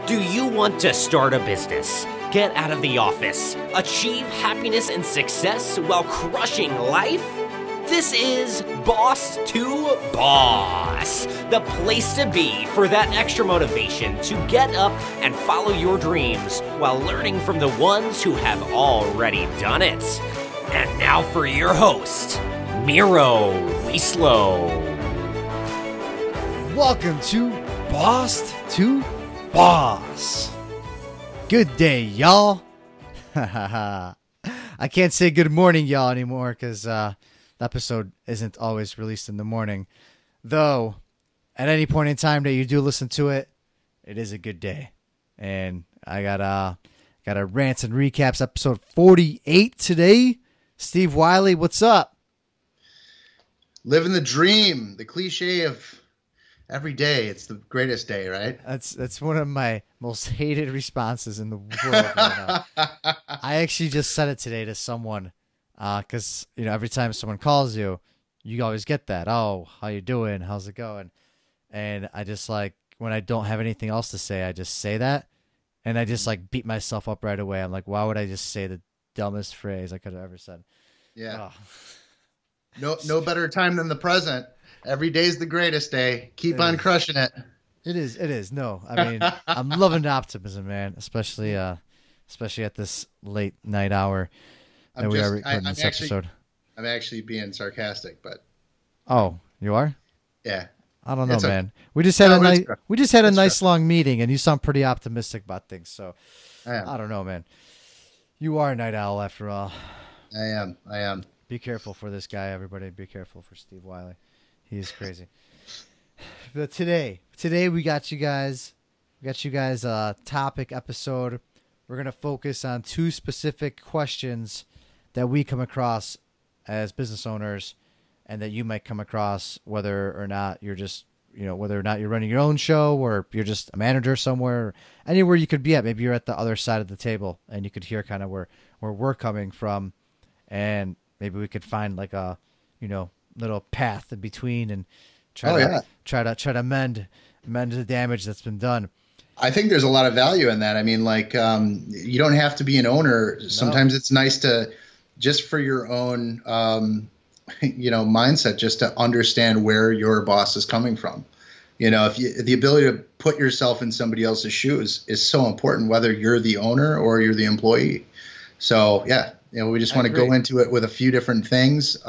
Do you want to start a business, get out of the office, achieve happiness and success while crushing life? This is Boss to Boss, the place to be for that extra motivation to get up and follow your dreams while learning from the ones who have already done it. And now for your host, Miro Welcome to Boss to Boss. Good day, y'all. I can't say good morning, y'all, anymore because the episode isn't always released in the morning. Though, at any point in time that you do listen to it, it is a good day. And I got a Rants and Recaps episode 48 today. Steve Wiley, what's up? Living the dream, the cliche of every day. It's the greatest day, right? That's one of my most hated responses in the world right now. I actually just said it today to someone because every time someone calls you, you always get that. Oh, how you doing? How's it going? And I just when I don't have anything else to say, I just say that, and I just beat myself up right away. I'm like, why would I just say the dumbest phrase I could have ever said? Yeah. Oh. No better time than the present. Every day's the greatest day. Keep on crushing it. It is. No, I mean, I'm loving the optimism, man, especially at this late night hour that we are recording this episode. I'm actually being sarcastic, but. Oh, you are? Yeah. I don't know, man. We just had a nice long meeting, and you sound pretty optimistic about things. So I don't know, man. You are a night owl after all. I am. Be careful for this guy, everybody. Be careful for Steve Wiley. He's crazy. But today we got you guys a topic episode. We're going to focus on two specific questions that we come across as business owners and that you might come across whether or not you're just, whether or not you're running your own show or you're just a manager somewhere, anywhere you could be at. Maybe you're at the other side of the table and you could hear kind of where we're coming from, and maybe we could find a, little path in between and try to mend the damage that's been done. I think there's a lot of value in that. I mean, you don't have to be an owner. No. Sometimes it's nice to just for your own, mindset, just to understand where your boss is coming from. The ability to put yourself in somebody else's shoes is so important, whether you're the owner or you're the employee. So yeah, we just want to go into it with a few different things.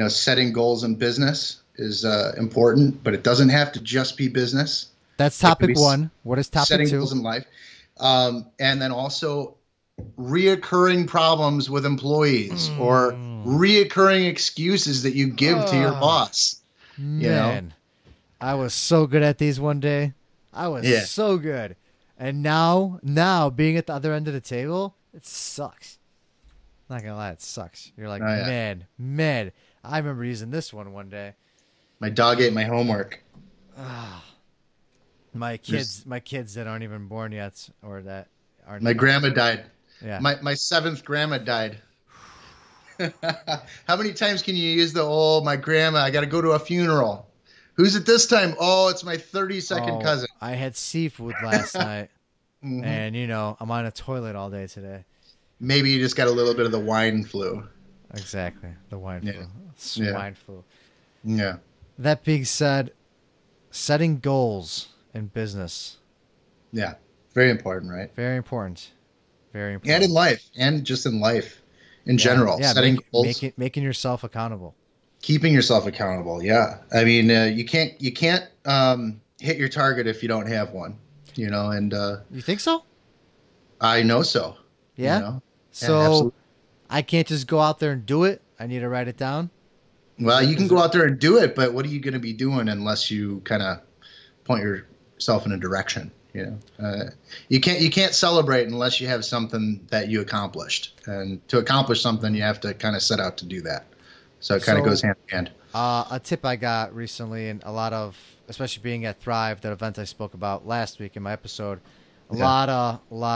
Setting goals in business is important, but it doesn't have to just be business. That's topic one. What is topic setting two? Goals in life. And then also reoccurring problems with employees or reoccurring excuses that you give to your boss. Man, I was so good at these one day. I was so good. And now being at the other end of the table, it sucks. Not gonna lie, it sucks. You're like, man, I remember using this one day. My dog ate my homework. My kids that aren't even born yet, or that aren't. My grandma died. Yeah. My seventh grandma died. How many times can you use my grandma? I got to go to a funeral. Who's it this time? Oh, it's my 32nd cousin. I had seafood last night, and I'm on a toilet all day today. Maybe you just got a little bit of the wine flu. Exactly, the wine flu. Swine flu. Yeah. That being said, setting goals in business. Yeah, very important, right? Very important. Very important. And in life, and just in life in general. Yeah, setting goals. Making yourself accountable. Keeping yourself accountable, yeah. I mean, you can't hit your target if you don't have one, and you think so? I know so. Yeah? So I can't just go out there and do it. I need to write it down. Well, you can go out there and do it, but what are you going to be doing unless you kind of point yourself in a direction? You can't celebrate unless you have something that you accomplished, and to accomplish something, you have to kind of set out to do that. So it kind of goes hand in hand. A tip I got recently, and a lot of, especially being at Thrive, that event I spoke about last week in my episode, a lot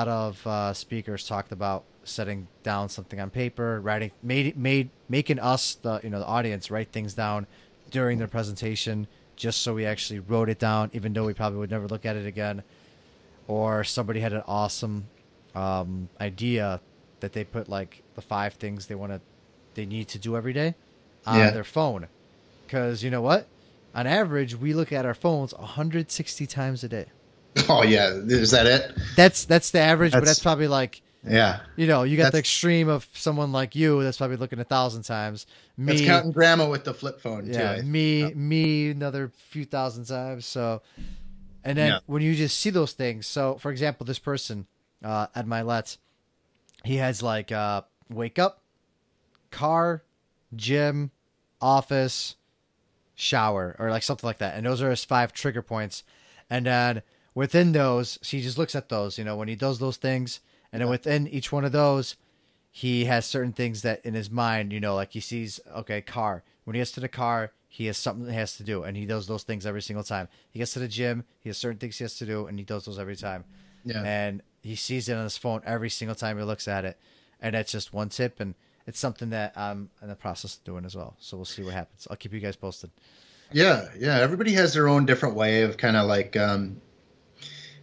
of speakers talked about setting down something on paper, writing, making us the audience write things down during their presentation, just so we actually wrote it down, even though we probably would never look at it again. or somebody had an awesome idea that they put like the 5 things they need to do every day on their phone. Because you know what? On average, we look at our phones 160 times a day. Oh yeah, is that it? That's the average, but that's probably like, yeah. You got the extreme of someone like you that's probably looking 1,000 times. Me, that's counting grandma with the flip phone too. Me another few thousand times. So, and then when you just see those things, so for example, this person at my Let's, he has like wake up, car, gym, office, shower, or like something like that, and those are his 5 trigger points. And then within those, so he just looks at those, when he does those things, and then within each one of those, he has certain things that in his mind, like he sees, okay, car. When he gets to the car, he has something that he has to do, and he does those things every single time. He gets to the gym, he has certain things he has to do, and he does those every time. Yeah. And he sees it on his phone every single time he looks at it, and that's just one tip, and it's something that I'm in the process of doing as well. So we'll see what happens. I'll keep you guys posted. Yeah. Everybody has their own different way of kind of like,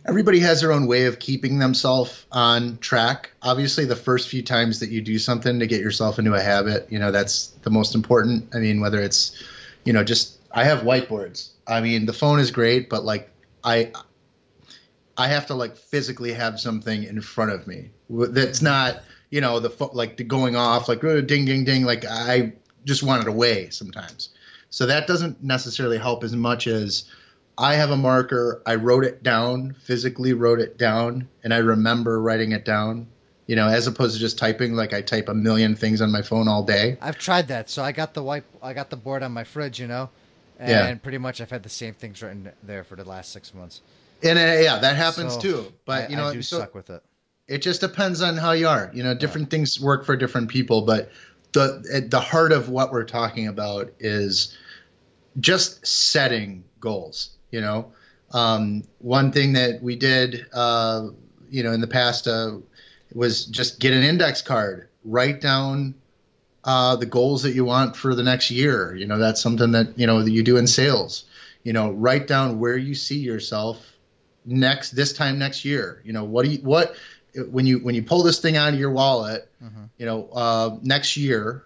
everybody has their own way of keeping themselves on track. Obviously, the first few times that you do something to get yourself into a habit, that's the most important. I mean, whether it's, I have whiteboards. I mean, the phone is great, but like I have to like physically have something in front of me that's not, the going off like ding, ding, ding. Like I just want it away sometimes. So that doesn't necessarily help as much as I have a marker. I wrote it down, physically wrote it down, and I remember writing it down, as opposed to just typing. Like I type a million things on my phone all day. I've tried that. So I got the board on my fridge, and pretty much I've had the same things written there for the last 6 months. And that happens too. But I do suck with it. It just depends on how you are. Different things work for different people, but the heart of what we're talking about is just setting goals. One thing that we did, in the past was just get an index card, write down the goals that you want for the next year. That's something that, that you do in sales. Write down where you see yourself this time next year. When you pull this thing out of your wallet, next year,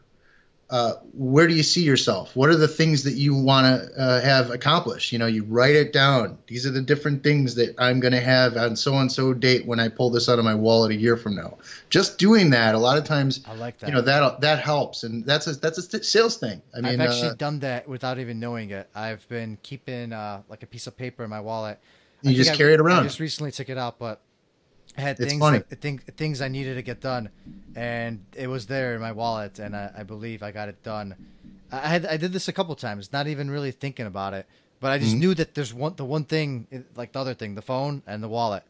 where do you see yourself? What are the things that you want to have accomplished? You write it down. These are the different things that I'm going to have on so-and-so date when I pull this out of my wallet a year from now. Just doing that, a lot of times, I like that. That helps. And that's a sales thing. I mean, I've actually done that without even knowing it. I've been keeping like a piece of paper in my wallet. You just carry it around. I just recently took it out, but I had things I needed to get done, and it was there in my wallet, and I believe I got it done. I did this a couple times, not even really thinking about it, but I just knew that there's the one thing, like the other thing, the phone and the wallet,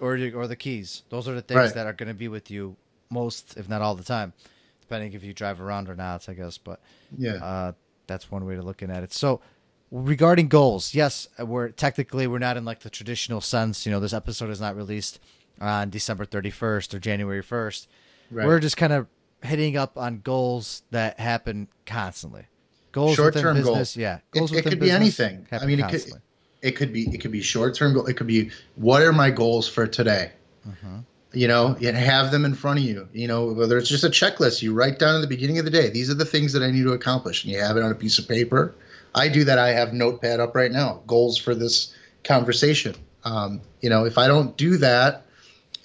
or the keys. Those are the things that are going to be with you most, if not all the time, depending if you drive around or not, I guess. But that's one way to looking at it. So, regarding goals, yes, we're not in like the traditional sense. This episode is not released on December 31st or January 1st. Right. We're just kind of hitting up on goals that happen constantly. Goals short-term within business, goals. Yeah, goals it could be anything. I mean, it could be short-term goal. It could be, what are my goals for today? And have them in front of you. Whether it's just a checklist you write down at the beginning of the day. These are the things that I need to accomplish, and you have it on a piece of paper. I do that. I have Notepad up right now. Goals for this conversation. If I don't do that,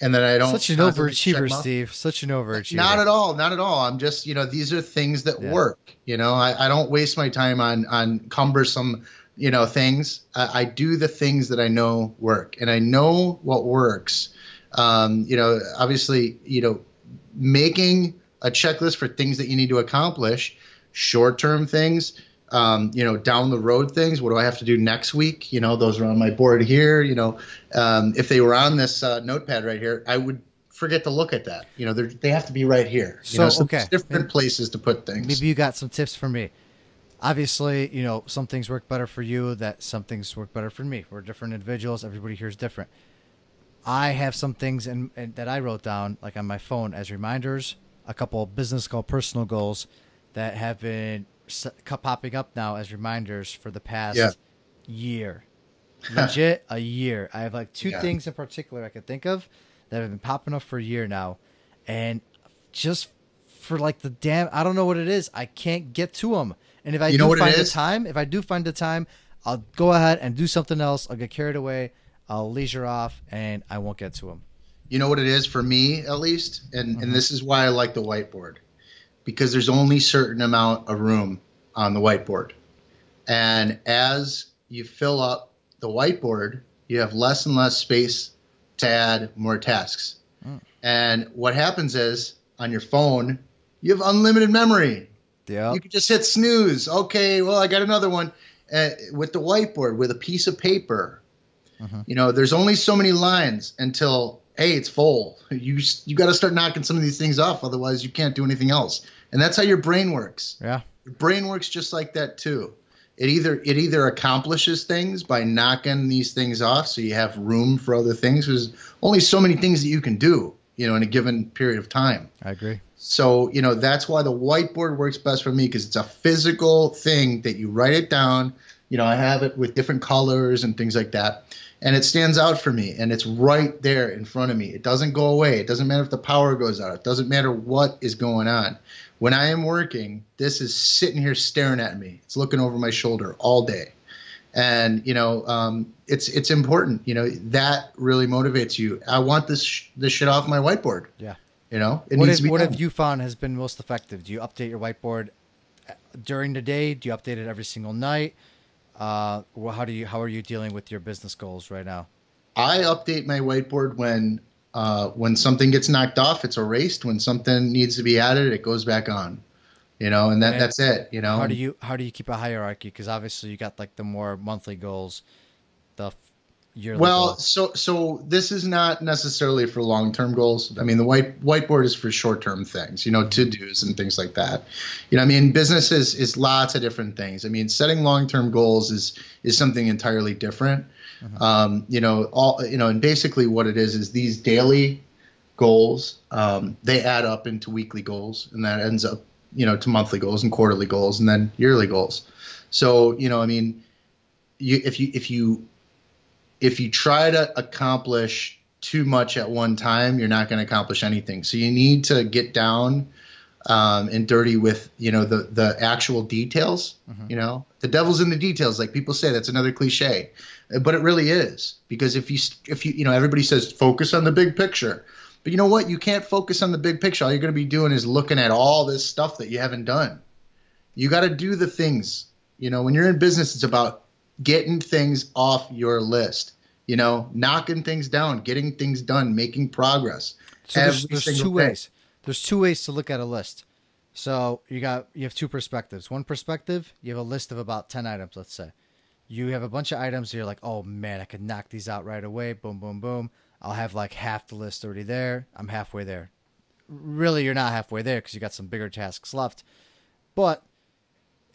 and then I don't. Such an overachiever, Steve. Such an overachiever. Not at all. Not at all. I'm just, these are things that work. I don't waste my time on cumbersome, things. I do the things that I know work, and I know what works. Obviously, making a checklist for things that you need to accomplish, short-term things. Down the road things. What do I have to do next week? Those are on my board here. If they were on this notepad right here, I would forget to look at that. They have to be right here. So different places to put things. Maybe you got some tips for me. Obviously, some things work better for you. That some things work better for me. We're different individuals. Everybody here is different. I have some things in that I wrote down, like on my phone, as reminders. A couple of business goal, personal goals that have been popping up now as reminders for the past year. Legit a year. I have like two Yeah. things in particular I could think of that have been popping up for a year now. And just for like the damn, I don't know what it is. I can't get to them. And if I You know do what it find the is? time, I'll go ahead and do something else. I'll get carried away. I'll leisure off and I won't get to them. You know what it is for me, at least? And this is why I like the whiteboard, because there's only certain amount of room on the whiteboard. And as you fill up the whiteboard, you have less and less space to add more tasks. And what happens is on your phone, you have unlimited memory. Yeah. You can just hit snooze. Okay, well, I got another one. With the whiteboard, with a piece of paper, there's only so many lines until, hey, it's full. You got to start knocking some of these things off. Otherwise, you can't do anything else. And that's how your brain works. Yeah. Your brain works just like that, too. It either accomplishes things by knocking these things off so you have room for other things. There's only so many things that you can do, in a given period of time. I agree. So, that's why the whiteboard works best for me, because it's a physical thing that you write it down. I have it with different colors and things like that. And it stands out for me, and it's right there in front of me. It doesn't go away. It doesn't matter if the power goes out. It doesn't matter what is going on. When I am working, this is sitting here staring at me. It's looking over my shoulder all day. And, it's important. That really motivates you. I want this shit off my whiteboard. Yeah. What have you found has been most effective? Do you update your whiteboard during the day? Do you update it every single night? How are you dealing with your business goals right now? I update my whiteboard when something gets knocked off, it's erased. When something needs to be added, it goes back on. And that's it. How do you keep a hierarchy? Because obviously you got like the more monthly goals, the yearly goals. So this is not necessarily for long-term goals. I mean, the whiteboard is for short-term things, to-dos and things like that. Business is lots of different things. I mean, setting long-term goals is something entirely different. And basically what it is these daily goals, they add up into weekly goals, and that ends up, to monthly goals and quarterly goals and then yearly goals. So, if you try to accomplish too much at one time, you're not going to accomplish anything. So you need to get down and dirty with, the actual details. The devil's in the details, like people say. That's another cliche, but it really is, because if you everybody says focus on the big picture, but you know what? You can't focus on the big picture. All you're going to be doing is looking at all this stuff that you haven't done. You got to do the things. When you're in business, it's about getting things off your list. Knocking things down, getting things done, making progress. So there's two ways. There's two ways to look at a list. So you have two perspectives. One perspective, you have a list of about 10 items, let's say. You have a bunch of items, you're like, oh man, I could knock these out right away. Boom, boom, boom. I'll have like half the list already there. I'm halfway there. Really, you're not halfway there because you got some bigger tasks left. But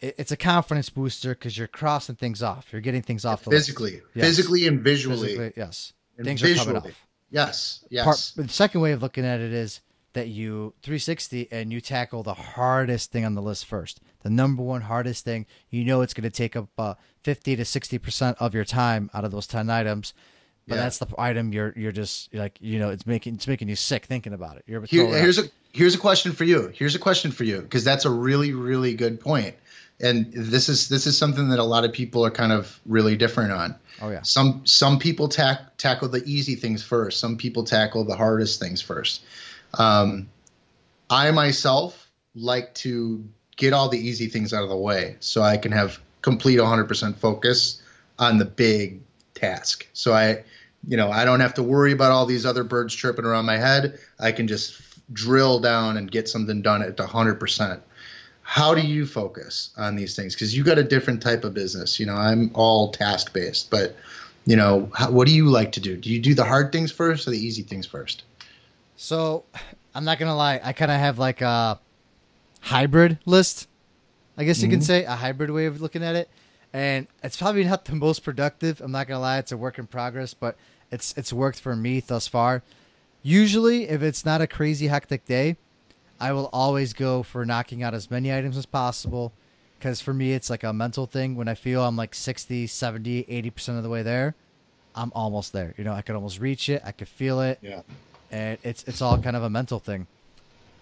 it's a confidence booster because you're crossing things off. You're getting things off the list. Physically and visually. Yes. And things visually. are coming off. Yes. But the second way of looking at it is that you 360 and you tackle the hardest thing on the list first. The number one hardest thing. It's going to take up 50 to 60% of your time out of those 10 items. But that's the item you're just like, it's making you sick thinking about it. Here's a question for you. Because that's a really, really good point. And this is something that a lot of people are kind of really different on. Oh yeah. Some people tackle the easy things first. Some people tackle the hardest things first. I myself like to get all the easy things out of the way so I can have complete 100% focus on the big task. So I don't have to worry about all these other birds chirping around my head. I can just drill down and get something done at 100%. How do you focus on these things? Because you got a different type of business. I'm all task based, but what do you like to do? Do you do the hard things first or the easy things first? So I'm not gonna lie, I kind of have like a hybrid list, I guess you can say, a hybrid way of looking at it. And it's probably not the most productive. I'm not gonna lie, it's a work in progress, but it's worked for me thus far. Usually, if it's not a crazy hectic day, I will always go for knocking out as many items as possible, because for me, it's like a mental thing. When I feel I'm like 60, 70, 80% of the way there, I'm almost there. You know, I could almost reach it. I could feel it. Yeah. And it's all kind of a mental thing.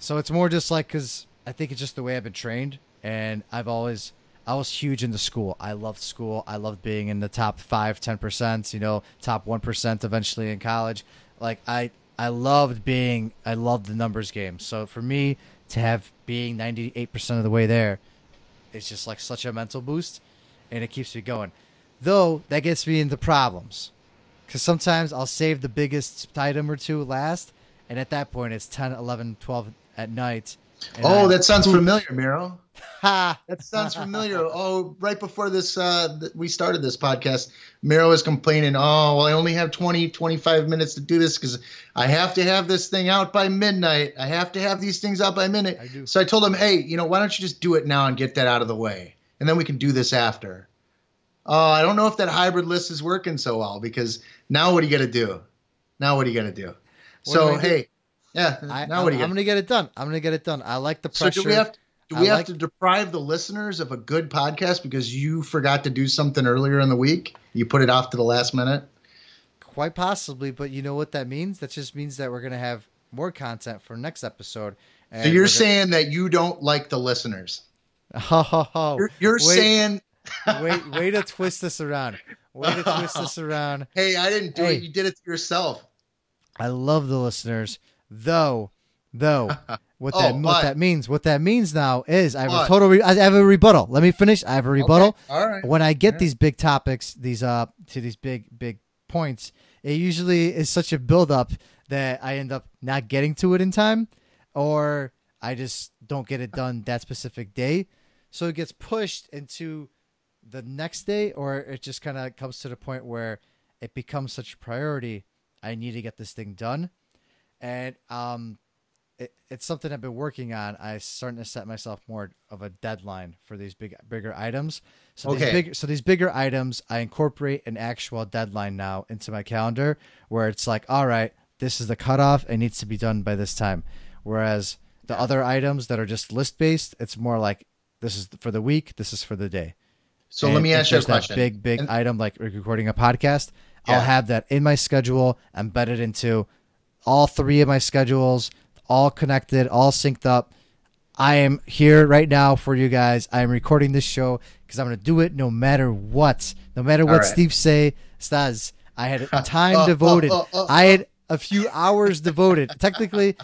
So it's more just like, because I think it's just the way I've been trained. And I was huge into school. I loved school. I loved being in the top 5, 10%, you know, top 1% eventually in college. Like I loved the numbers game. So for me to have being 98% of the way there, it's just like such a mental boost, and it keeps me going. Though that gets me into problems, because sometimes I'll save the biggest item or two last, and at that point it's 10, 11, 12 at night. Oh, that sounds familiar, Miro. Ha! That sounds familiar. Oh, right before this, we started this podcast, Miro was complaining, oh, well, I only have 20, 25 minutes to do this because I have to have this thing out by midnight. I have to have these things out by midnight. I do. So I told him, hey, you know, why don't you just do it now and get that out of the way? And then we can do this after. I don't know if that hybrid list is working so well, because now what are you going to do? So, hey. Yeah. Now what do you? I'm gonna get it done. I like the pressure. So do we have to deprive the listeners of a good podcast because you forgot to do something earlier in the week? You put it off to the last minute? Quite possibly, but you know what that means? That just means that we're gonna have more content for next episode. So you're saying that you don't like the listeners? You're saying. Way to twist this around. Hey, I didn't do it. You did it to yourself. I love the listeners. Though, what that means now is I have I have a rebuttal. Let me finish. I have a rebuttal. Okay. All right. When I get these big topics, to these big points, it usually is such a buildup that I end up not getting to it in time, or I just don't get it done that specific day. So it gets pushed into the next day, or it just kind of comes to the point where it becomes such a priority. I need to get this thing done. And it's something I've been working on. I'm starting to set myself more of a deadline for these bigger items. So these bigger items, I incorporate an actual deadline now into my calendar, where it's like, all right, this is the cutoff. It needs to be done by this time. Whereas the other items that are just list based, it's more like, this is for the week, this is for the day. So let me ask you a question. That big item like recording a podcast, I'll have that in my schedule, embedded into all 3 of my schedules, all connected, all synced up. I am here right now for you guys. I am recording this show because I'm going to do it no matter what. No matter what Steve says. I had time devoted. I had a few hours devoted. Technically,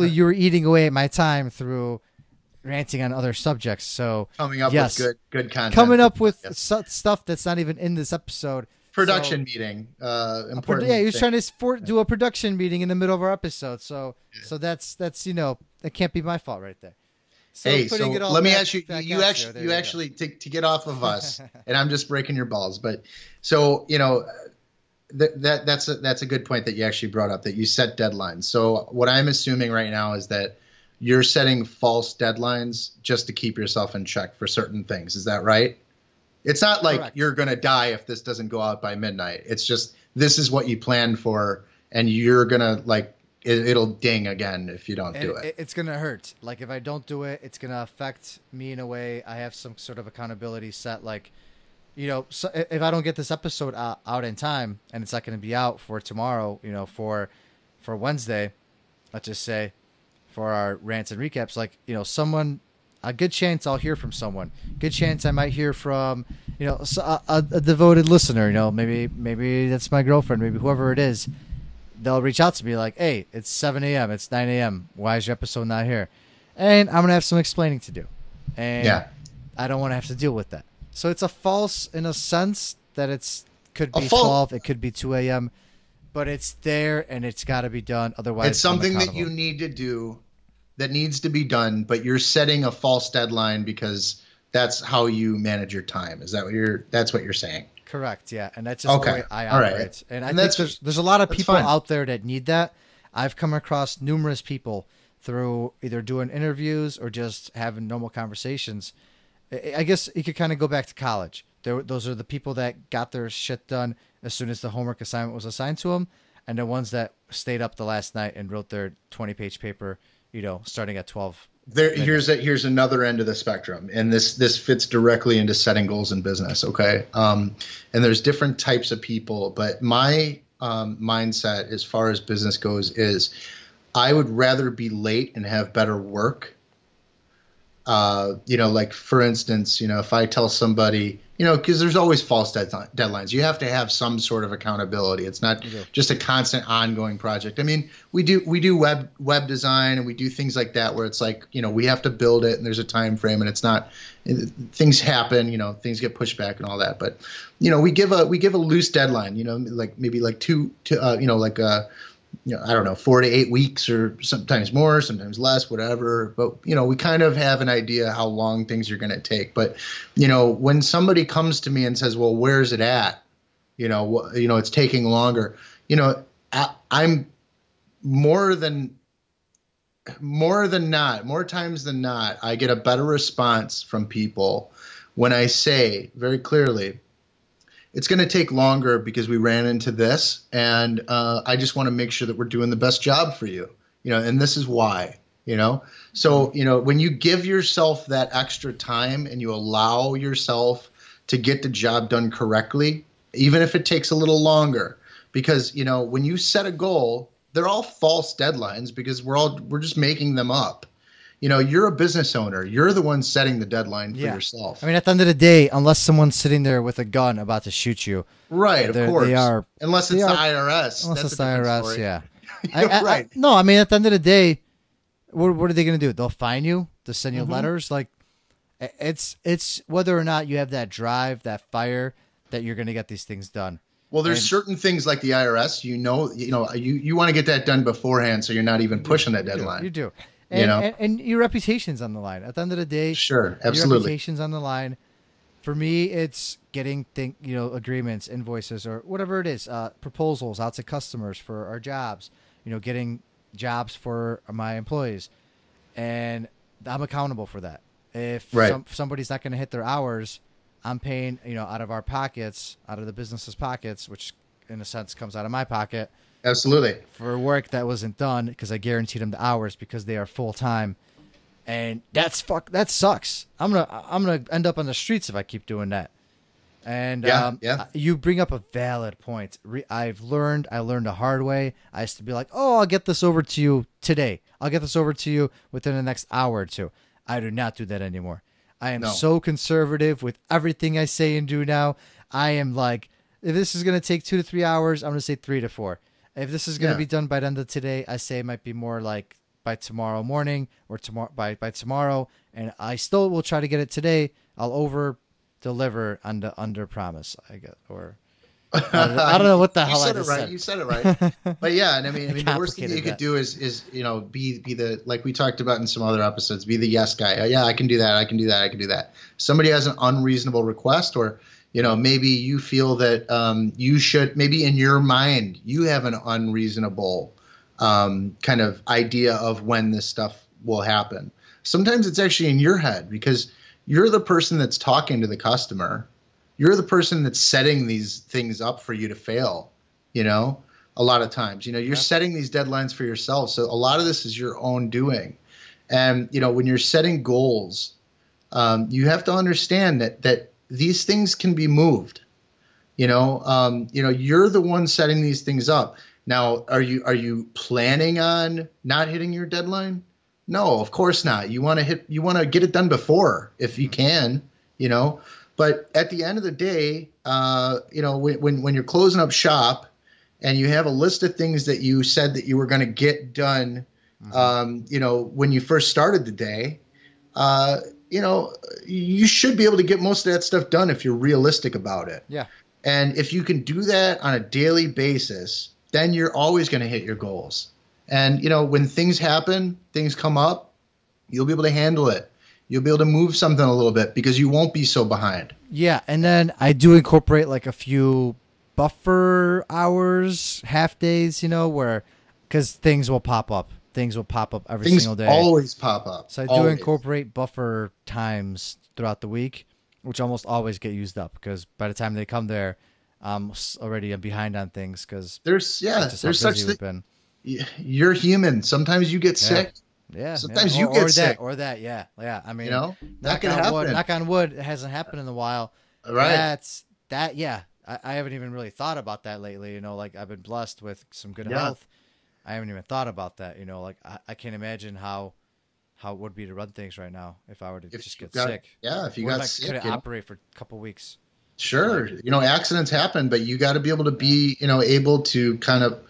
you were eating away at my time through ranting on other subjects. So coming up with good content. Coming up with stuff that's not even in this episode. Production meeting. Important. He was trying to do a production meeting in the middle of our episode. So that's that can't be my fault right there. So let me ask you. You actually to get off of us, and I'm just breaking your balls. But so that's a good point that you actually brought up, that you set deadlines. So what I'm assuming right now is that you're setting false deadlines just to keep yourself in check for certain things. Is that right? It's not like Correct. You're going to die if this doesn't go out by midnight. It's just, this is what you planned for, and you're going to it'll ding again if you don't do it. It's going to hurt. Like if I don't do it, it's going to affect me in a way. I have some sort of accountability set. So if I don't get this episode out in time, and it's not going to be out for tomorrow, for Wednesday, let's just say, for our rants and recaps, a good chance I'll hear from someone. Good chance I might hear from, a devoted listener. Maybe that's my girlfriend. Maybe whoever it is, they'll reach out to me like, "Hey, it's 7 a.m. It's 9 a.m. Why is your episode not here?" And I'm gonna have some explaining to do, and I don't want to have to deal with that. So it's a false in a sense that could be 12, it could be 2 a.m., but it's there and it's got to be done. Otherwise, it's something that you need to do. That needs to be done, but you're setting a false deadline because that's how you manage your time. Is that that's what you're saying? Correct. Yeah. And that's just the way I operate. Right. And I think there's a lot of people out there that need that. I've come across numerous people through either doing interviews or just having normal conversations. I guess you could kind of go back to college. Those are the people that got their shit done as soon as the homework assignment was assigned to them, and the ones that stayed up the last night and wrote their 20-page paper, starting at 12 Here's another end of the spectrum, and this fits directly into setting goals in business. Okay, and there's different types of people, but my mindset as far as business goes is, I would rather be late and have better work. Like for instance, if I tell somebody, because there's always false deadlines. You have to have some sort of accountability. It's not just a constant ongoing project. I mean, we do web design, and we do things like that where it's like, we have to build it and there's a time frame, and it's not, things happen, things get pushed back and all that. But, we give a loose deadline, like maybe like I don't know, 4 to 8 weeks, or sometimes more, sometimes less, whatever. But, we kind of have an idea how long things are going to take. But, when somebody comes to me and says, well, where's it at? It's taking longer. I'm more times than not, I get a better response from people when I say very clearly, it's going to take longer because we ran into this, and I just want to make sure that we're doing the best job for you, and this is why, So, when you give yourself that extra time and you allow yourself to get the job done correctly, even if it takes a little longer, because, when you set a goal, they're all false deadlines because we're just making them up. You're a business owner. You're the one setting the deadline for yourself. I mean, at the end of the day, unless someone's sitting there with a gun about to shoot you. Right, of course. They are. Unless it's the IRS. Unless it's the IRS, story. Yeah. Right. No, I mean, at the end of the day, what are they going to do? They'll fine you. They'll send you letters. Like, it's whether or not you have that drive, that fire, that you're going to get these things done. Well, there's certain things like the IRS, you want to get that done beforehand, so you're not even pushing that deadline. You do. And your reputation's on the line. At the end of the day, sure, absolutely, your reputation's on the line. For me, it's getting agreements, invoices, or whatever it is, proposals out to customers for our jobs. Getting jobs for my employees, and I'm accountable for that. If somebody's not going to hit their hours, I'm paying out of our pockets, out of the business's pockets, which in a sense comes out of my pocket. Absolutely. For work that wasn't done because I guaranteed them the hours because they are full time, and that sucks. I'm gonna end up on the streets if I keep doing that. And you bring up a valid point. I learned the hard way. I used to be like, oh, I'll get this over to you today. I'll get this over to you within the next hour or two. I do not do that anymore. I am so conservative with everything I say and do now. I am like, if this is gonna take 2 to 3 hours, I'm gonna say 3 to 4. If this is going to be done by the end of today, I say it might be more like by tomorrow morning or by tomorrow. And I still will try to get it today. I'll over deliver under promise, I guess. Or I don't know what the hell I just said. You said it right. But yeah, and I mean the worst thing that you could do is be the, like we talked about in some other episodes, be the yes guy. Oh, yeah, I can do that. I can do that. I can do that. Somebody has an unreasonable request, or maybe you feel that you should, maybe in your mind, you have an unreasonable kind of idea of when this stuff will happen. Sometimes it's actually in your head because you're the person that's talking to the customer. You're the person that's setting these things up for you to fail, a lot of times. You're setting these deadlines for yourself. So a lot of this is your own doing. And, when you're setting goals, you have to understand that these things can be moved. You're the one setting these things up. Now, are you planning on not hitting your deadline? No, of course not. You want to get it done before if you can, But at the end of the day, when you're closing up shop and you have a list of things that you said that you were going to get done, when you first started the day, you should be able to get most of that stuff done if you're realistic about it. Yeah. And if you can do that on a daily basis, then you're always going to hit your goals. And, when things happen, things come up, you'll be able to handle it. You'll be able to move something a little bit because you won't be so behind. Yeah. And then I do incorporate like a few buffer hours, half days, because things will pop up. Things will pop up every single day. Things always pop up. So I do incorporate buffer times throughout the week, which almost always get used up because by the time they come there, I'm already behind on things because there's such thing. You're human. Sometimes you get sick. Yeah. Sometimes yeah. you get sick. Yeah. I mean, that can happen. Knock on wood. It hasn't happened in a while. Right. Yeah. I haven't even really thought about that lately. Like I've been blessed with some good Yeah. health. I haven't even thought about that. Like I can't imagine how it would be to run things right now if I were to just get sick. Yeah, if you What got if sick, couldn't operate for a couple weeks. Sure, accidents happen, but you got to be able to be, able to kind of,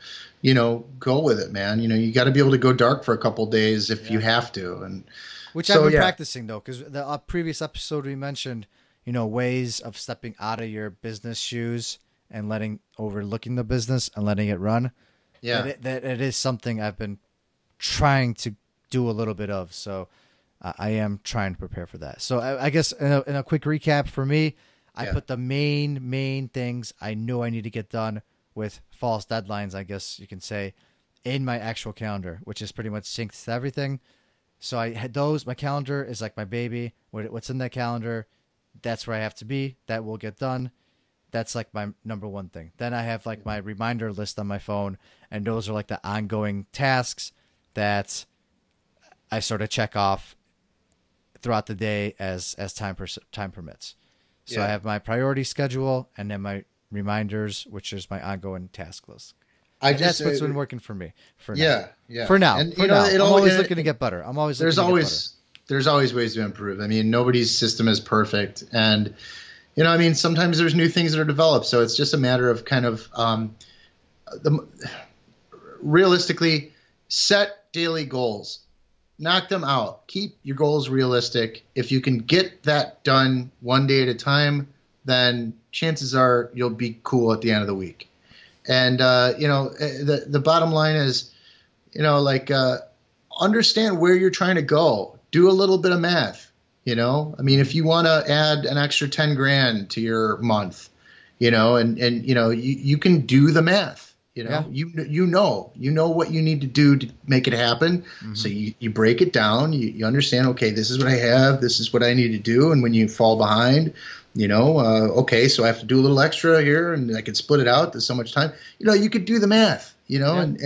go with it, man. You got to be able to go dark for a couple days if you have to, and which I've been practicing though, because the previous episode we mentioned, ways of stepping out of your business shoes and overlooking the business and letting it run. Yeah, that it is something I've been trying to do a little bit of. So I am trying to prepare for that. So I guess in a quick recap for me, I put the main things I know I need to get done with false deadlines, I guess you can say, in my actual calendar, which is pretty much synced to everything. So I had those. My calendar is like my baby. What's in that calendar, that's where I have to be. That will get done. That's like my number one thing. Then I have like my reminder list on my phone, and those are like the ongoing tasks that I sort of check off throughout the day as time permits. So I have my priority schedule and then my reminders, which is my ongoing task list. That's what's been working for me. For now. For now. And, I'm always looking to get better. There's always ways to improve. I mean, nobody's system is perfect, and sometimes there's new things that are developed. So it's just a matter of kind of realistically set daily goals. Knock them out. Keep your goals realistic. If you can get that done one day at a time, then chances are you'll be cool at the end of the week. And, the bottom line is, understand where you're trying to go. Do a little bit of math. If you want to add an extra 10 grand to your month, you can do the math. You know what you need to do to make it happen. Mm-hmm. So you break it down. You understand, okay, this is what I have. This is what I need to do. And when you fall behind, okay, so I have to do a little extra here and I can split it out. There's so much time. You could do the math, and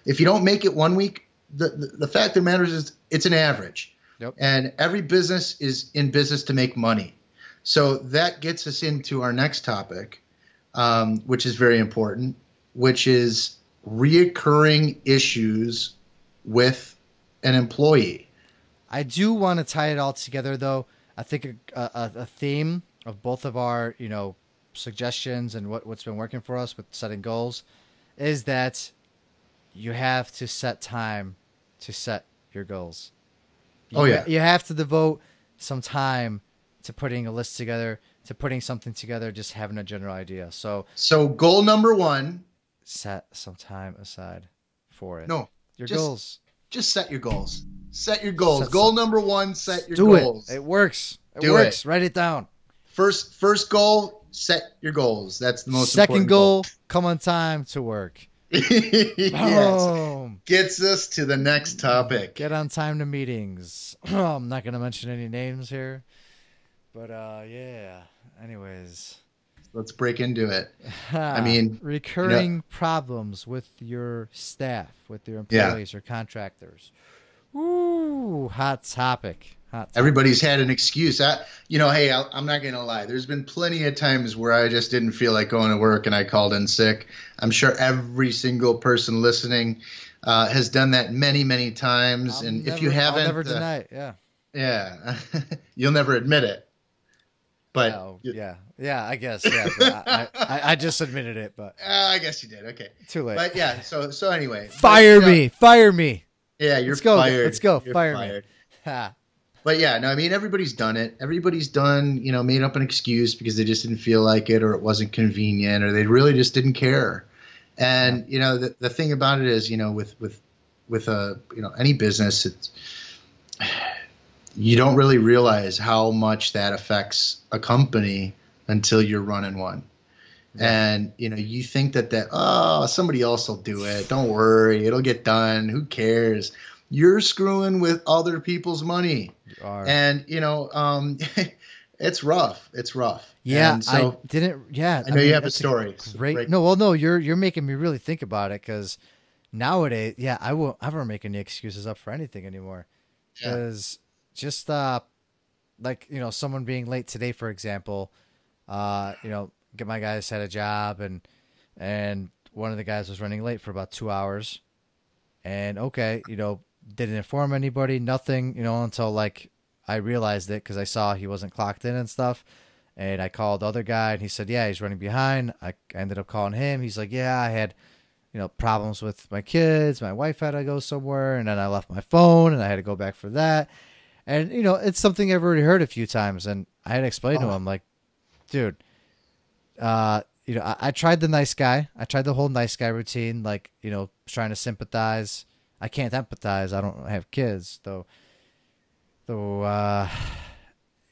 if you don't make it one week, the fact that matters is it's an average. Yep. And every business is in business to make money. So that gets us into our next topic, which is very important, which is reoccurring issues with an employee. I do want to tie it all together, though. I think a theme of both of our, suggestions and what's been working for us with setting goals is that you have to set time to set your goals. You have to devote some time to putting a list together, to putting something together, just having a general idea. So goal number one. Set some time aside for it. No, goals. Just set your goals. Set your goals. Goal number one, set your goals. It works. It works. Write it down. First goal, set your goals. That's the most important. Second goal, come on time to work. Yes. Boom. Gets us to the next topic. Get on time to meetings. I'm not going to mention any names here. But, anyways. Let's break into it. Recurring problems with your staff, with your employees or contractors. Ooh, hot topic. Everybody's had an excuse. Hey, I'm not going to lie. There's been plenty of times where I just didn't feel like going to work and I called in sick. I'm sure every single person listening has done that many, many times. If you haven't, I'll never deny it. Yeah. Yeah. You'll never admit it. But I guess. Yeah, I just admitted it, but I guess you did. Okay, too late. But yeah, so anyway, fire me. Yeah, you're fired. Let's go. You're fire fired. me. But yeah, no, everybody's done it. Everybody's done, made up an excuse because they just didn't feel like it, or it wasn't convenient, or they really just didn't care. And the thing about it is, with any business, it's you don't really realize how much that affects a company until you're running one. Yeah. And, you think that somebody else will do it. Don't worry. It'll get done. Who cares? You're screwing with other people's money. You are. And, it's rough. It's rough. Yeah. And so, I know you have a story. Great. No, you're making me really think about it because nowadays, yeah, I won't ever make any excuses up for anything anymore. Yeah. Because just like, someone being late today, for example, get my guys had a job, and one of the guys was running late for about 2 hours, and okay, didn't inform anybody, nothing, until like I realized it because I saw he wasn't clocked in and stuff. And I called the other guy, and he said, yeah, he's running behind. I ended up calling him. He's like, yeah, I had, problems with my kids. My wife had to go somewhere, and then I left my phone, and I had to go back for that. And, it's something I've already heard a few times. And I had to explain to him, like, dude, I tried the nice guy. I tried the whole nice guy routine, like, trying to sympathize. I can't empathize. I don't have kids, though.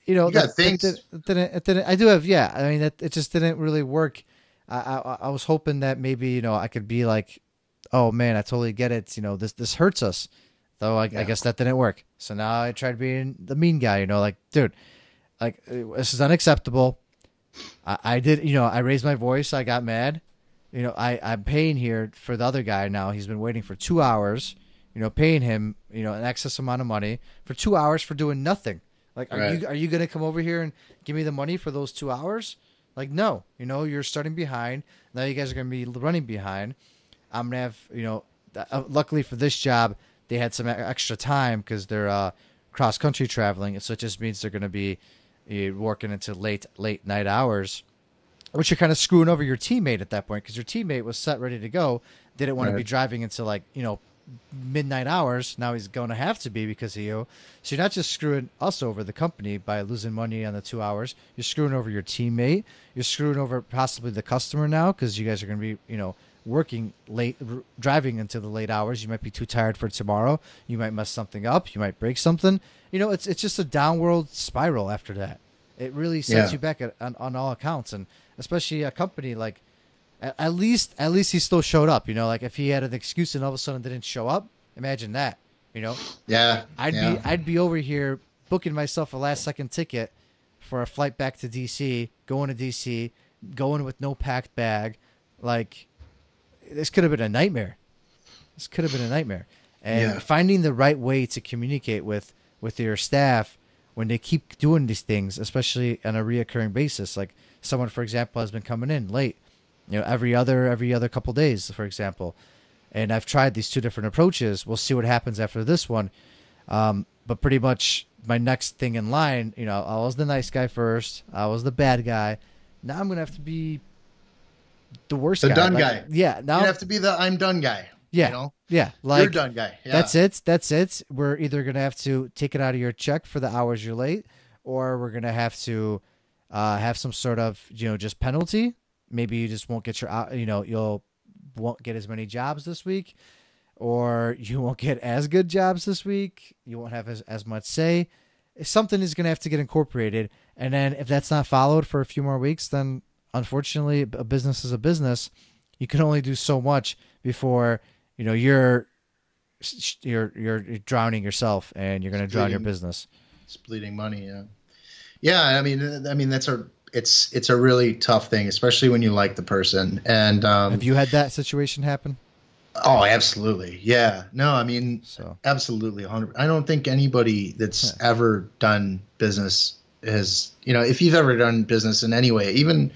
You got things. It didn't. I do have. Yeah. I mean, it just didn't really work. I was hoping that maybe I could be like, oh man, I totally get it. This hurts us. Though I guess that didn't work. So now I tried being the mean guy. Like, dude, like this is unacceptable. I did. I raised my voice. I got mad. I'm paying here for the other guy now. He's been waiting for 2 hours. Paying him an excess amount of money for 2 hours for doing nothing. Like, are you going to come over here and give me the money for those 2 hours? Like, no, you're starting behind. Now you guys are going to be running behind. I'm going to have, luckily for this job, they had some extra time because they're cross country traveling. So it just means they're going to be working into late night hours, which you're kind of screwing over your teammate at that point because your teammate was set ready to go. Didn't want to be driving into like, midnight hours. Now he's going to have to be because of you. So you're not just screwing us over, the company, by losing money on the 2 hours. You're screwing over your teammate. You're screwing over possibly the customer now because you guys are going to be, working late, driving into the late hours. You might be too tired for tomorrow. You might mess something up. You might break something. It's just a downward spiral after that. It really sets you back on all accounts, and especially a company like. At least he still showed up. Like if he had an excuse and all of a sudden didn't show up, imagine that. Yeah. I'd be over here booking myself a last second ticket for a flight back to DC, going to DC, going with no packed bag. Like this could have been a nightmare. And finding the right way to communicate with your staff when they keep doing these things, especially on a reoccurring basis. Like someone, for example, has been coming in late. Every other couple days, for example. And I've tried these two different approaches. We'll see what happens after this one. But pretty much my next thing in line, I was the nice guy first. I was the bad guy. Now I'm going to have to be the worst guy. The done guy. Yeah. Now you have to be the I'm done guy. Yeah. Yeah. Like, you're done guy. Yeah. That's it. We're either going to have to take it out of your check for the hours you're late, or we're going to have to have some sort of, just penalty. Maybe you just won't get you won't get as many jobs this week, or you won't get as good jobs this week. You won't have as much say. Something is going to have to get incorporated. And then if that's not followed for a few more weeks, then unfortunately a business is a business. You can only do so much before, you're drowning yourself and you're going to drown your business. It's bleeding money. Yeah. Yeah. I mean, it's a really tough thing, especially when you like the person. And have you had that situation happen? Oh, absolutely. Yeah. No, I mean, absolutely. 100%. I don't think anybody that's ever done business has, if you've ever done business in any way, even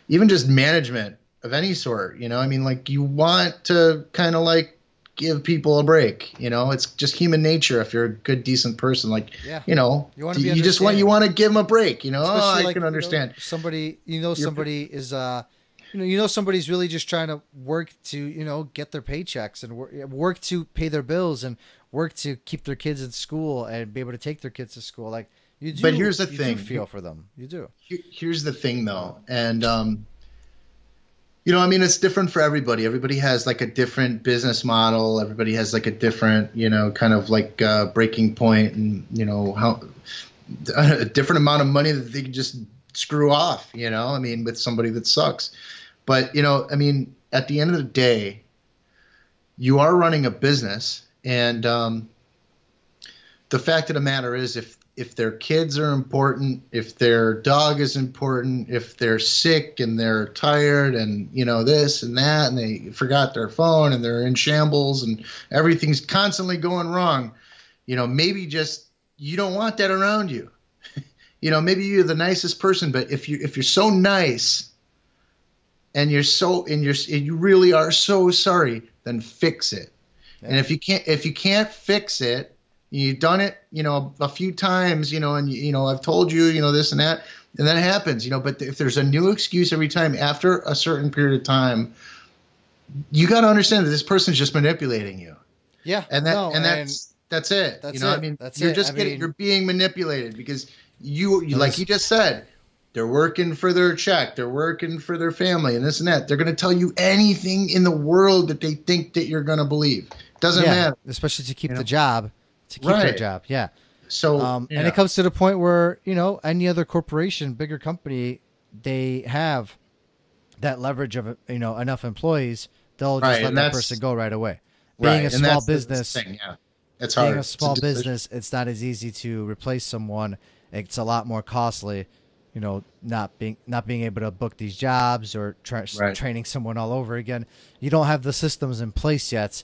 just management of any sort, I mean, like you want to kind of like give people a break, it's just human nature. If you're a good, decent person, like, you want to give them a break, I can understand somebody, somebody is, somebody's really just trying to work to, get their paychecks and work to pay their bills and work to keep their kids in school and be able to take their kids to school. Like you do, but here's the thing, do feel for them. You do. Here's the thing though. And, I mean, it's different for everybody. Everybody has like a different business model. Everybody has like a different, kind of like breaking point, and how a different amount of money that they can just screw off. I mean, with somebody that sucks. But I mean, at the end of the day, you are running a business, and the fact of the matter is, if if their kids are important, if their dog is important, if they're sick and they're tired and, this and that, and they forgot their phone and they're in shambles and everything's constantly going wrong, maybe just you don't want that around you. Maybe you're the nicest person, but if you're so nice and you really are so sorry, then fix it. Yeah. And if you can't fix it, you've done it, a few times, and I've told you, this and that, and that happens, but if there's a new excuse every time after a certain period of time, you got to understand that this person's just manipulating you. Yeah. And that's it. That's it. I mean, that's you're it. just you're being manipulated because like you just said, they're working for their check. They're working for their family and this and that. They're going to tell you anything in the world that they think that you're going to believe. Doesn't matter. Especially to keep the job. To keep their job, yeah. So, and it comes to the point where any other corporation, bigger company, they have that leverage of enough employees, they'll just let that person go right away. Being a small business, it's hard. Being a small business, it's not as easy to replace someone. It's a lot more costly. Not being able to book these jobs or training someone all over again. You don't have the systems in place yet.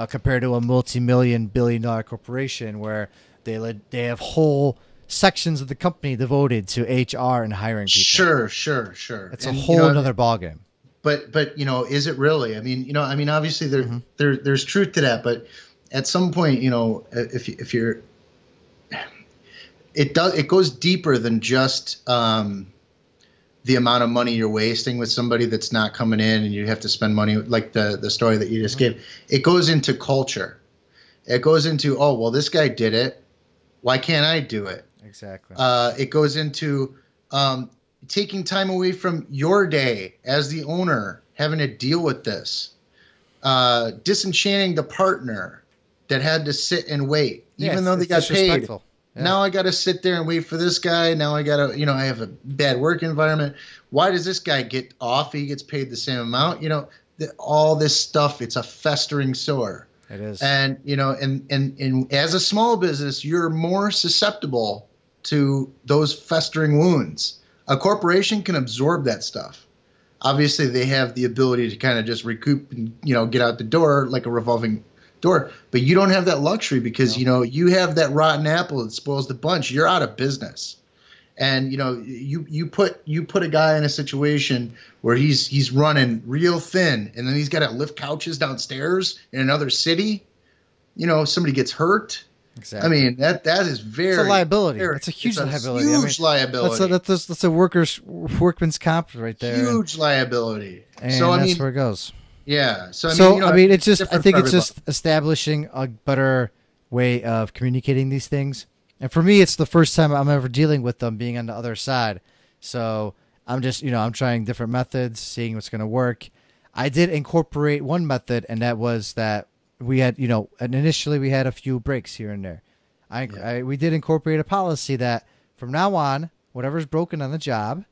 Compared to a multi-million, billion-dollar corporation where they have whole sections of the company devoted to HR and hiring people. Sure. It's a whole other ballgame. But is it really? I mean, obviously there's truth to that, but at some point, if you're, it goes deeper than just the amount of money you're wasting with somebody that's not coming in and you have to spend money, like the story that you just gave. It goes into culture. It goes into, oh, well, this guy did it. Why can't I do it? Exactly. It goes into taking time away from your day as the owner, having to deal with this. Disenchanting the partner that had to sit and wait, even though they got paid. Yeah. Now I got to sit there and wait for this guy. Now I got to, I have a bad work environment. Why does this guy get off? He gets paid the same amount. All this stuff, it's a festering sore. It is. And, and as a small business, you're more susceptible to those festering wounds. A corporation can absorb that stuff. Obviously, they have the ability to kind of just recoup and, get out the door like a revolving door, but you don't have that luxury because you have that rotten apple that spoils the bunch. You're out of business, and you put a guy in a situation where he's running real thin, and then he's got to lift couches downstairs in another city. Somebody gets hurt. Exactly. I mean that is very. It's a liability. It's a huge liability. Huge liability. That's a workman's comp right there. Huge liability. And that's where it goes. Yeah. So it's just. I think it's just establishing a better way of communicating these things. And for me, it's the first time I'm ever dealing with them being on the other side. So I'm just, I'm trying different methods, seeing what's going to work. I did incorporate one method, and that was that we had, and initially we had a few breaks here and there. We did incorporate a policy that from now on, whatever's broken on the job,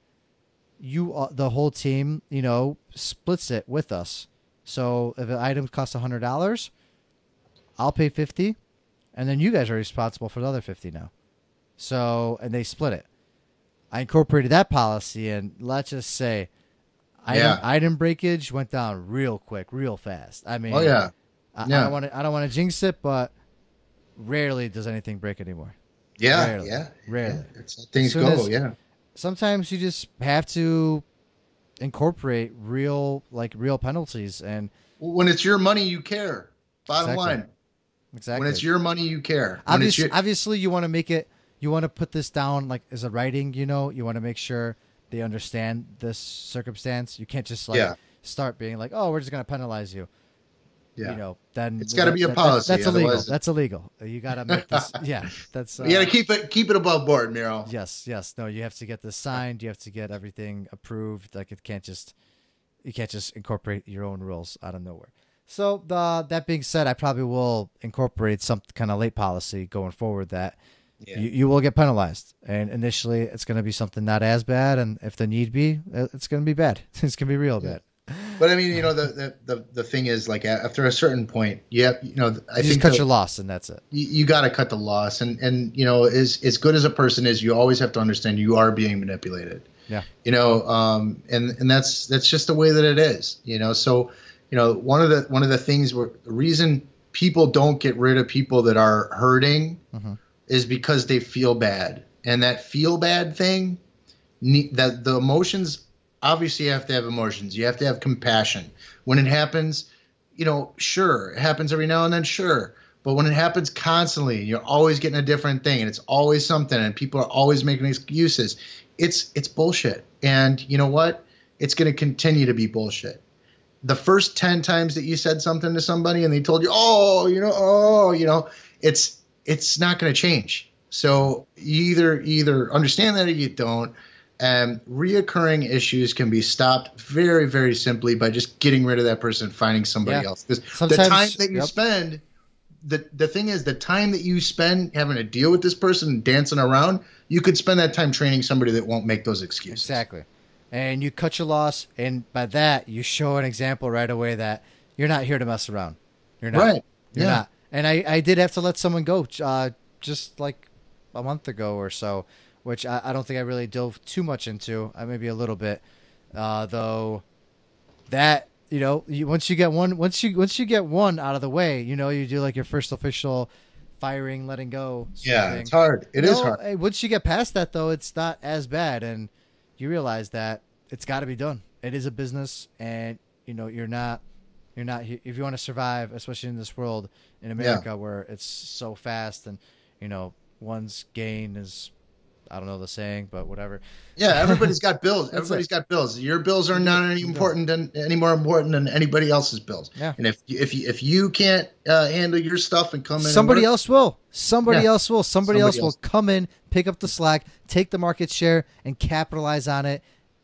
the whole team, splits it with us. So if an item costs $100, I'll pay $50, and then you guys are responsible for the other $50 now. So, and they split it. I incorporated that policy, and let's just say, item breakage went down real quick, real fast. I mean, I don't want to jinx it, but rarely does anything break anymore. Rarely. It's how things go. Sometimes you just have to incorporate real penalties, and when it's your money, you care. Bottom line. Exactly. When it's your money, you care. Obviously, you want to make it. You want to put this down like as a writing. You want to make sure they understand this circumstance. You can't just start being like, "Oh, we're just going to penalize you." Yeah. Then it's got to be a policy. That's illegal. That's illegal. You got to make this. That's. You got to keep it above board, Miro. Yes. No, you have to get this signed. You have to get everything approved. Like you can't just incorporate your own rules out of nowhere. So that being said, I probably will incorporate some kind of late policy going forward that you will get penalized. And initially, it's going to be something not as bad, and if the need be, it's going to be bad. It's going to be real bad. But I mean, the thing is, like, after a certain point, I You just cut your loss, and that's it. You got to cut the loss, and as good as a person is, you always have to understand you are being manipulated. Yeah. And that's just the way that it is. So one of the things the reason people don't get rid of people that are hurting is because they feel bad, and that feel bad thing, that the emotions. Obviously, you have to have emotions. You have to have compassion. When it happens, sure, it happens every now and then, sure. But when it happens constantly, you're always getting a different thing, and it's always something, and people are always making excuses. It's bullshit. And you know what? It's going to continue to be bullshit. The first 10 times that you said something to somebody and they told you, it's not going to change. So you either understand that or you don't. Reoccurring issues can be stopped very, very simply by just getting rid of that person and finding somebody else. Because the time that you spend, the thing is, the time that you spend having to deal with this person and dancing around, you could spend that time training somebody that won't make those excuses. Exactly. And you cut your loss, and by that, you show an example right away that you're not here to mess around. You're not. Right. You're not. And I did have to let someone go just like a month ago or so, which I don't think I really dove too much into. Maybe a little bit, though. That once you get one out of the way, you do like your first official firing, letting go. Yeah, it's hard. It is hard. Once you get past that, though, it's not as bad, and you realize that it's got to be done. It is a business, and you're not. If you want to survive, especially in this world in America where it's so fast, and one's gain is. I don't know the saying, but whatever. Yeah, everybody's got bills. Everybody's got bills. Your bills are not any more important than anybody else's bills. Yeah. And if you can't handle your stuff and come in, somebody else will. Somebody else will. Somebody else will come in, pick up the slack, take the market share, and capitalize on it.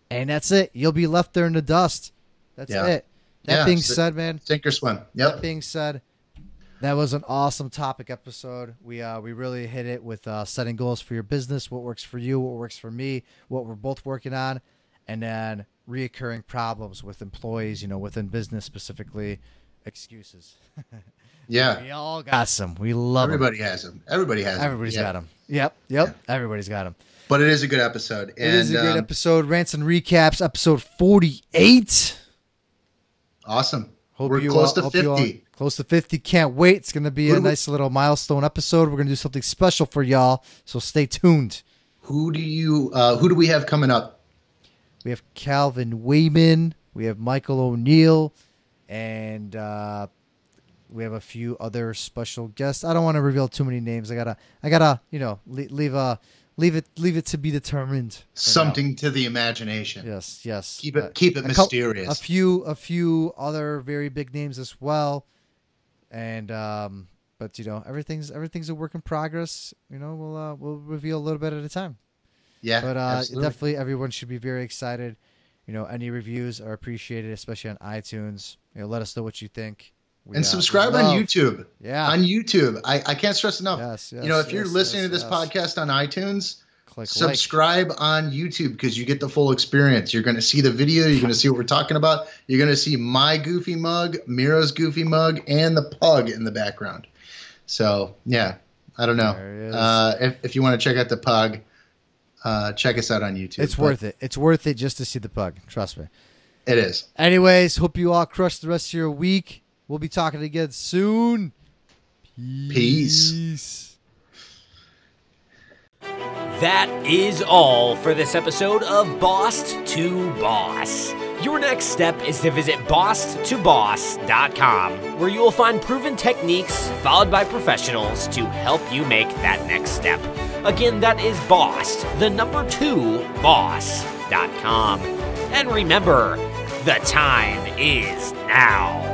And that's it. You'll be left there in the dust. That's it. That being said, man. Sink or swim. Yep. That being said. That was an awesome topic episode. We really hit it with setting goals for your business, what works for you, what works for me, what we're both working on, and then reoccurring problems with employees, within business specifically, excuses. Yeah. We all got some. We love Everybody them. has them. Everybody's got them. Yep. Yeah. Everybody's got them. But it is a good episode. It is a great episode. Rants and Recaps, episode 48. Awesome. We're close to 50. Close to 50. Can't wait. It's going to be a nice little milestone episode. We're going to do something special for y'all, so stay tuned. Who do we have coming up? We have Calvin Wayman. We have Michael O'Neill, and we have a few other special guests. I don't want to reveal too many names. I gotta leave it to be determined. Something to the imagination. Yes. Keep it mysterious. A few other very big names as well, and but everything's a work in progress. We'll reveal a little bit at a time. Yeah, but absolutely. Definitely everyone should be very excited. Any reviews are appreciated, especially on iTunes. Let us know what you think. And subscribe on YouTube. Yeah. On YouTube. I can't stress enough. Yes, if you're listening to this podcast on iTunes, subscribe on YouTube because you get the full experience. You're going to see the video. You're going to see what we're talking about. You're going to see my goofy mug, Miro's goofy mug, and the pug in the background. So, yeah, I don't know. If you want to check out the pug, check us out on YouTube. It's worth it. It's worth it just to see the pug. Trust me. It is. Anyways, hope you all crush the rest of your week. We'll be talking again soon. Peace. That is all for this episode of Boss to Boss. Your next step is to visit bosstoboss.com, where you will find proven techniques followed by professionals to help you make that next step. Again, that is boss2boss.com. And remember, the time is now.